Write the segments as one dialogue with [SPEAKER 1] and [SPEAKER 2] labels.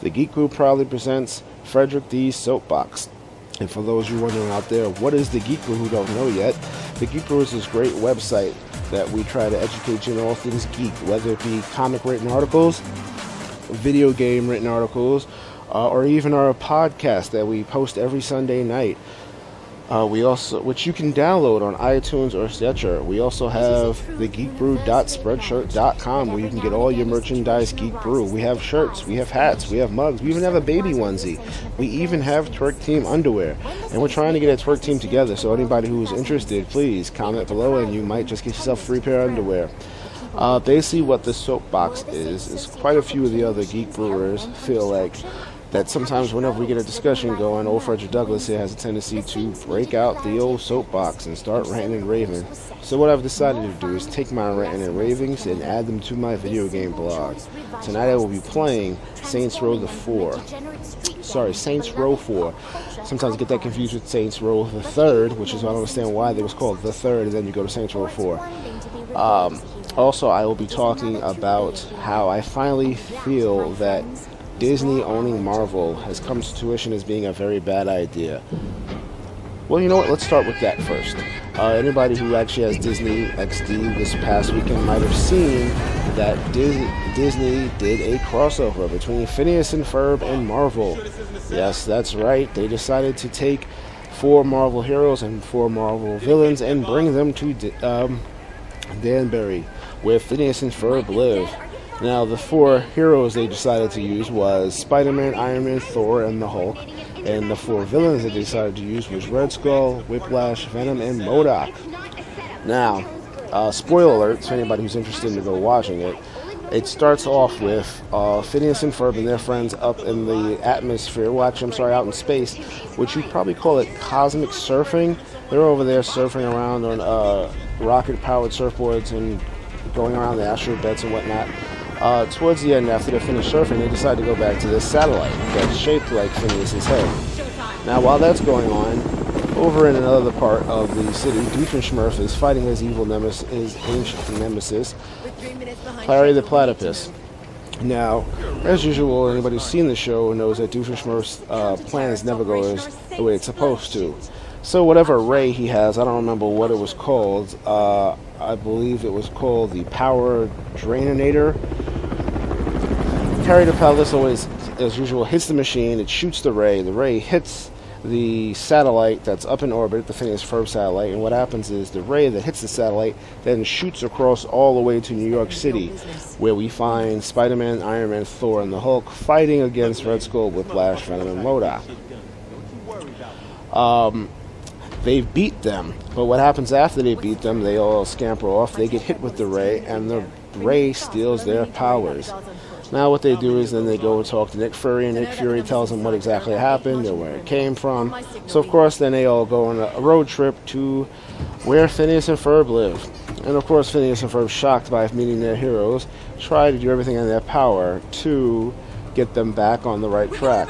[SPEAKER 1] The Geek Brew proudly presents Frederick the Soapbox. And for those of you wondering out there, what is the Geek Brew who don't know yet? The Geek Brew is this great website that we try to educate you in all things geek, whether it be comic written articles, video game written articles, or even our podcast that we post every Sunday night. We also, which you can download on iTunes or Stitcher. We also have the geekbrew.spreadshirt.com where you can get all your merchandise Geek Brew. We have shirts, we have hats, we have mugs, we even have a baby onesie. We even have Twerk Team underwear. And we're trying to get a Twerk Team together, so anybody who's interested, please comment below and you might just get yourself a free pair of underwear. Basically what the Soapbox is quite a few of the other Geek Brewers feel like that sometimes whenever we get a discussion going, old Frederick Douglass here has a tendency to break out the old soapbox and start ranting and raving. So what I've decided to do is take my ranting and ravings and add them to my video game blog. Tonight I will be playing Saints Row 4. Sometimes I get that confused with Saints Row the Third, which is I don't understand why they was called the Third, and then you go to Saints Row 4. Also, I will be talking about how I finally feel that Disney owning Marvel has come to tuition as being a very bad idea. Well, you know what? Let's start with that first. Anybody who actually has Disney XD this past weekend might have seen that Disney did a crossover between Phineas and Ferb and Marvel. Yes, that's right. They decided to take 4 Marvel heroes and 4 Marvel villains and bring them to Danbury, where Phineas and Ferb live. Now, the 4 heroes they decided to use was Spider-Man, Iron Man, Thor, and the Hulk. And the 4 villains they decided to use was Red Skull, Whiplash, Venom, and MODOK. Now, spoiler alert to anybody who's interested in go watching it. It starts off with Phineas and Ferb and their friends up in the atmosphere. Well, actually, out in space, which you'd probably call it cosmic surfing. They're over there surfing around on rocket-powered surfboards and going around the asteroid beds and whatnot. Towards the end, after they finished surfing, they decide to go back to this satellite that's shaped like Phineas's head. Now, while that's going on, over in another part of the city, Doofenshmirtz is fighting his evil nemesis, his ancient nemesis, Larry the Platypus. Now, as usual, anybody who's seen the show knows that Doofenshmirtz's plans never go the way it's supposed to. So whatever ray he has, I don't remember what it was called. I believe it was called the Power Draininator. Harry the Platypus always, as usual, hits the machine. It shoots the ray. The ray hits the satellite that's up in orbit, the Phineas Ferb satellite. And what happens is the ray that hits the satellite then shoots across all the way to New York City, where we find Spider-Man, Iron Man, Thor, and the Hulk fighting against Red Skull, Whiplash, Venom, and MODOK. They beat them, but what happens after they beat them, they all scamper off, they get hit with the ray, and the ray steals their powers. Now what they do is then they go and talk to Nick Fury, and Nick Fury tells them what exactly happened and where it came from. So of course then they all go on a road trip to where Phineas and Ferb live. And of course Phineas and Ferb, shocked by meeting their heroes, try to do everything in their power to get them back on the right track.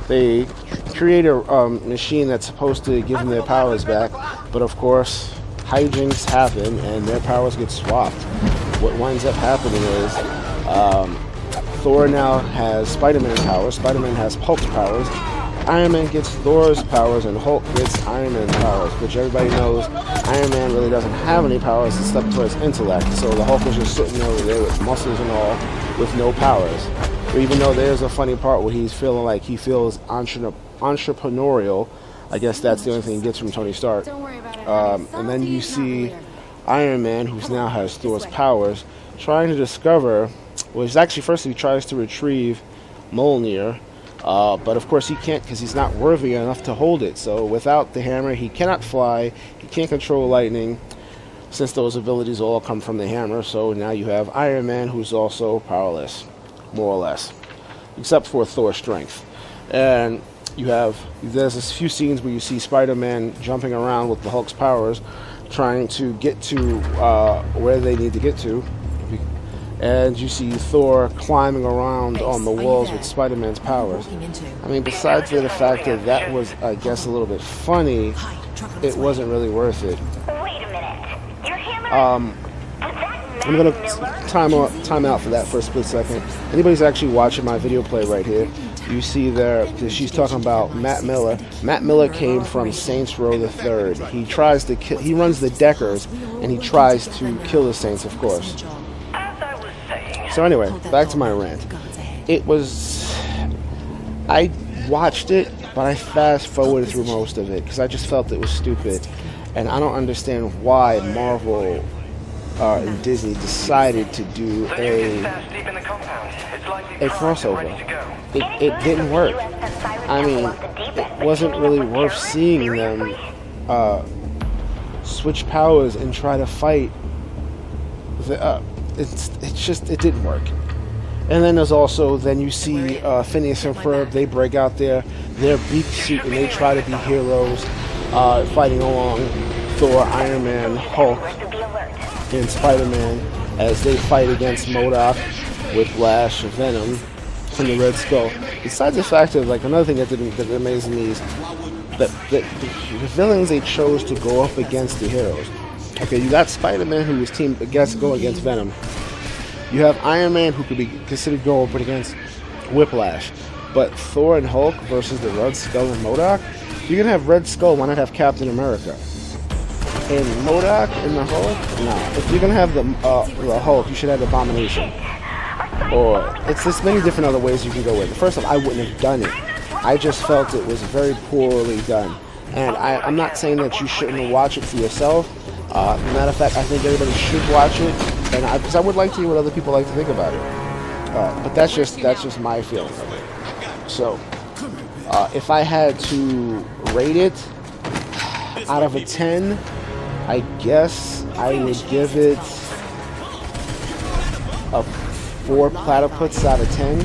[SPEAKER 1] They create a machine that's supposed to give them their powers back, but of course hijinks happen and their powers get swapped. What winds up happening is Thor now has Spider-Man powers, Spider-Man has Hulk's powers, Iron Man gets Thor's powers, and Hulk gets Iron Man's powers, which everybody knows Iron Man really doesn't have any powers except for his intellect, so the Hulk is just sitting over there with muscles and all with no powers. Even though there's a funny part where he's feeling like he feels entrepreneurial, I guess that's the only thing he gets from Tony Stark. And then you see Iron Man, who now has Thor's powers, trying to discover, well, he's actually first he tries to retrieve Mjolnir, but of course he can't because he's not worthy enough to hold it. So without the hammer, he cannot fly, he can't control lightning, since those abilities all come from the hammer. So now you have Iron Man, who's also powerless, more or less, except for Thor's strength. And there's a few scenes where you see Spider-Man jumping around with the Hulk's powers, trying to get to where they need to get to. And you see Thor climbing around on the walls with Spider-Man's powers. I mean, besides the fact that was, I guess, a little bit funny, it wasn't really worth it. I'm going to time out for that for a split second. Anybody's actually watching my video play right here, you see there that she's talking about Matt Miller. Matt Miller came from Saints Row the Third. He runs the Deckers, and he tries to kill the Saints, of course. So anyway, back to my rant. I watched it, but I fast forwarded through most of it because I just felt it was stupid, and I don't understand why Marvel and Disney decided to do a crossover. It didn't work. I mean, it wasn't really worth seeing them switch powers and try to fight. It didn't work. And then there's also, then you see Phineas and Ferb, they break out their beak suit and they try to be heroes, fighting along Thor, Iron Man, Hulk, and Spider-Man as they fight against MODOK, Whiplash, Venom, and the Red Skull. Besides the fact that, like, another thing that amazed me is that the villains they chose to go up against the heroes. Okay, you got Spider-Man who was teamed against go against Venom. You have Iron Man who could be considered go up against Whiplash. But Thor and Hulk versus the Red Skull and MODOK, you're gonna have Red Skull, why not have Captain America? And MODOK and the Hulk? No. If you're gonna have the Hulk, you should have Abomination. Or there's many different other ways you can go with it. First off, I wouldn't have done it. I just felt it was very poorly done. And I'm not saying that you shouldn't watch it for yourself. Matter of fact, I think everybody should watch it, and because I would like to hear what other people like to think about it. But that's just my feeling of it. So, if I had to rate it out of a 10, I guess I would give it a 4 platypus out of 10.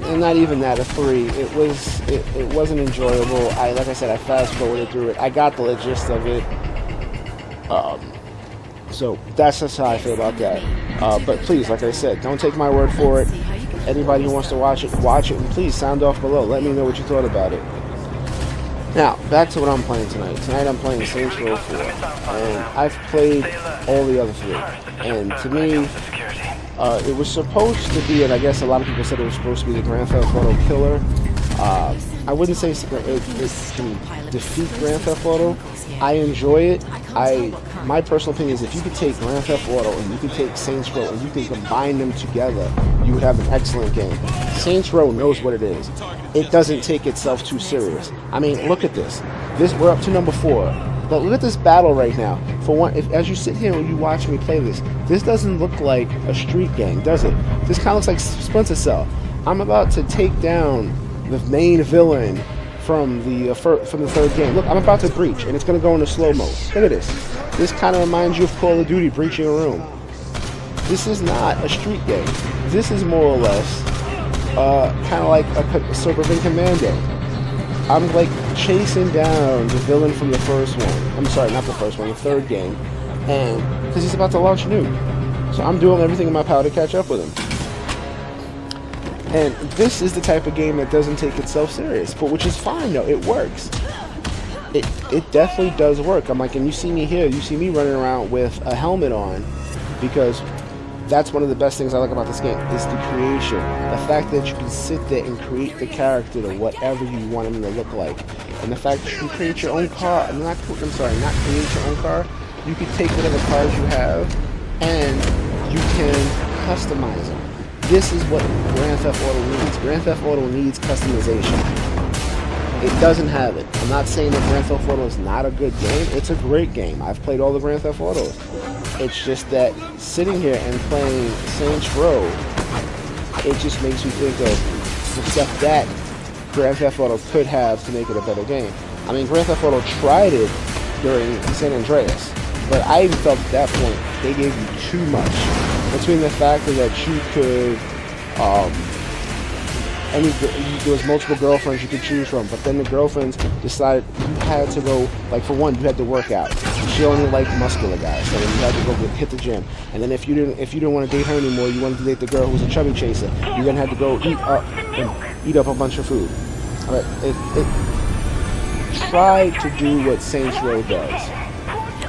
[SPEAKER 1] And not even that, a 3. It wasn't enjoyable. Like I said, I fast forwarded through it. I got the gist of it. So that's just how I feel about that. But please, like I said, don't take my word for it. Anybody who wants to watch it, and please sound off below. Let me know what you thought about it. Now, back to what I'm playing tonight. Tonight I'm playing Saints Row 4, and I've played all the other 3. And to me, it was supposed to be, and I guess a lot of people said it was supposed to be the Grand Theft Auto killer. I wouldn't say it can defeat Grand Theft Auto. I enjoy it. My personal opinion is if you could take Grand Theft Auto and you could take Saints Row and you could combine them together, you would have an excellent game. Saints Row knows what it is. It doesn't take itself too serious. I mean, look at this. We're up to number 4. But look at this battle right now. For one, as you sit here and you watch me play this doesn't look like a street gang, does it? This kind of looks like Splinter Cell. I'm about to take down the main villain from the third game. Look, I'm about to breach, and it's going to go into slow-mo. Look at this. This kind of reminds you of Call of Duty breaching a room. This is not a street game. This is more or less kind of like a Suburban Commando. I'm like chasing down the villain from the first one. I'm sorry, not the first one, the third game. And because he's about to launch a nuke. So I'm doing everything in my power to catch up with him. And this is the type of game that doesn't take itself serious, but which is fine though. It works. It definitely does work. I'm like, and you see me here, you see me running around with a helmet on, because that's one of the best things I like about this game, is the creation. The fact that you can sit there and create the character to whatever you want him to look like. And the fact that you can create your own car, not create your own car, you can take whatever cars you have and you can customize them. This is what Grand Theft Auto needs. Grand Theft Auto needs customization. It doesn't have it. I'm not saying that Grand Theft Auto is not a good game. It's a great game. I've played all the Grand Theft Autos. It's just that sitting here and playing Saints Row, it just makes you think of the stuff that Grand Theft Auto could have to make it a better game. I mean, Grand Theft Auto tried it during San Andreas, but I even felt at that point they gave you too much. Between the fact that you could, there was multiple girlfriends you could choose from, but then the girlfriends decided you had to go, like for one, you had to work out. She only liked muscular guys, so then you had to go hit the gym. And then if you didn't want to date her anymore, you wanted to date the girl who was a chubby chaser, you then had to go eat up a bunch of food. It tried to do what Saints Row does.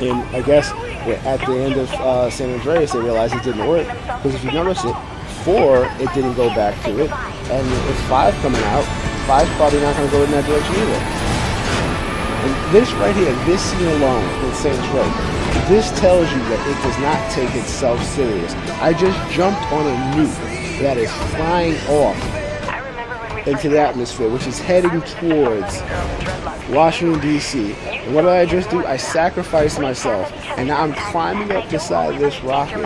[SPEAKER 1] And I guess where at the end of San Andreas they realized it didn't work, because if you notice it, 4, it didn't go back to it, and with 5 coming out, 5's probably not going to go in that direction either. And this right here, this scene alone with Saints Row, this tells you that it does not take itself serious. I just jumped on a nuke that is flying off into the atmosphere, which is heading towards Washington, D.C. And what did I just do? I sacrificed myself, and now I'm climbing up the side of this rocket,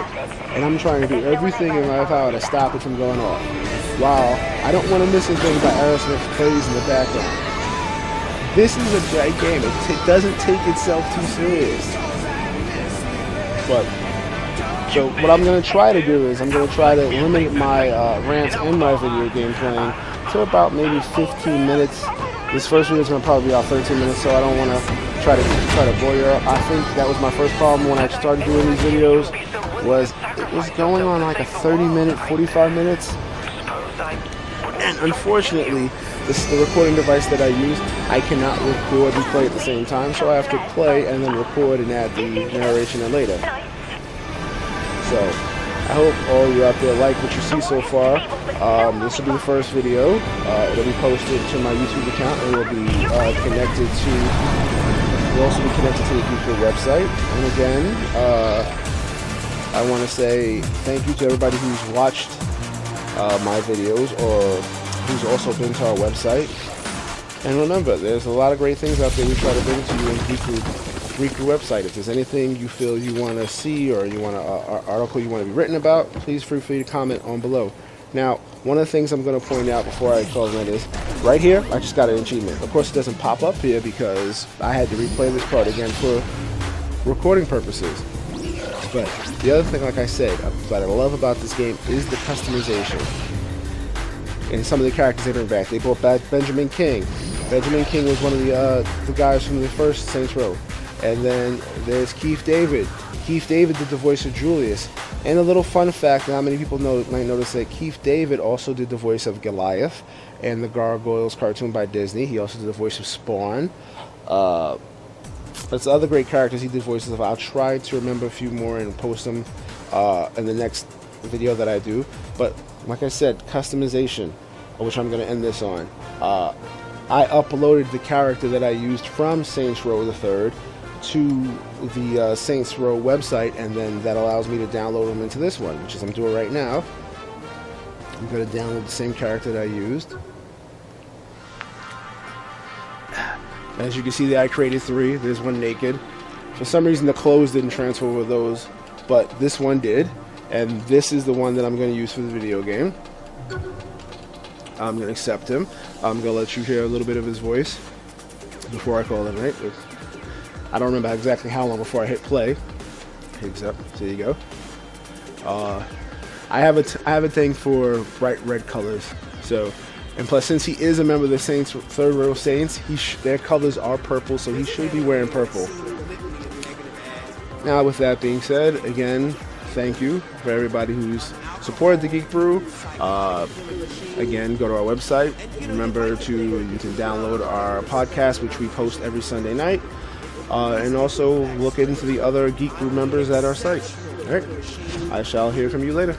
[SPEAKER 1] and I'm trying to do everything in my power to stop it from going off. While I don't want to miss a thing about Aerosmith plays in the background. This is a great game. It doesn't take itself too serious. But so what I'm going to try to do is I'm going to try to limit my rants in my video game playing to about maybe 15 minutes. This first video is going to probably be about 13 minutes, so I don't want to try to bore you up. I think that was my first problem when I started doing these videos, was it was going on like a 30-minute, 45 minutes. And unfortunately, this is the recording device that I use. I cannot record and play at the same time, so I have to play and then record and add the narration in later. So, I hope all you out there like what you see so far. This will be the first video. It'll be posted to my YouTube account, and it will be connected to. It'll also be connected to the Geek Brew website. And again, I want to say thank you to everybody who's watched my videos or who's also been to our website. And remember, there's a lot of great things out there we try to bring to you in Geek Brew website. If there's anything you feel you want to see or you want an article you want to be written about, please feel free to comment on below. Now, one of the things I'm going to point out before I close on is, right here, I just got an achievement. Of course, it doesn't pop up here because I had to replay this part again for recording purposes. But the other thing, like I said, what I love about this game is the customization. And some of the characters they bring back. They brought back Benjamin King. Benjamin King was one of the guys from the first Saints Row. And then there's Keith David. Keith David did the voice of Julius. And a little fun fact, not many people might notice that Keith David also did the voice of Goliath and the Gargoyles cartoon by Disney. He also did the voice of Spawn. There's other great characters he did voices of. I'll try to remember a few more and post them in the next video that I do. But like I said, customization, which I'm going to end this on. I uploaded the character that I used from Saints Row the 3rd to the Saints Row website, and then that allows me to download them into this one, which is I'm doing right now. I'm going to download the same character that I used. As you can see, I created 3. There's one naked. For some reason, the clothes didn't transfer over those, but this one did. And this is the one that I'm going to use for the video game. I'm going to accept him. I'm going to let you hear a little bit of his voice before I call it, right? I don't remember exactly how long before I hit play. Accept. There you go. I have a thing for bright red colors. So, and plus, since he is a member of the Saints, 3rd Row Saints, their colors are purple, so he should be wearing purple. Now, with that being said, again, thank you for everybody who's supported the Geek Brew. Again, go to our website. Remember you can download our podcast, which we post every Sunday night. And also look into the other Geek Brew members at our site. All right. I shall hear from you later.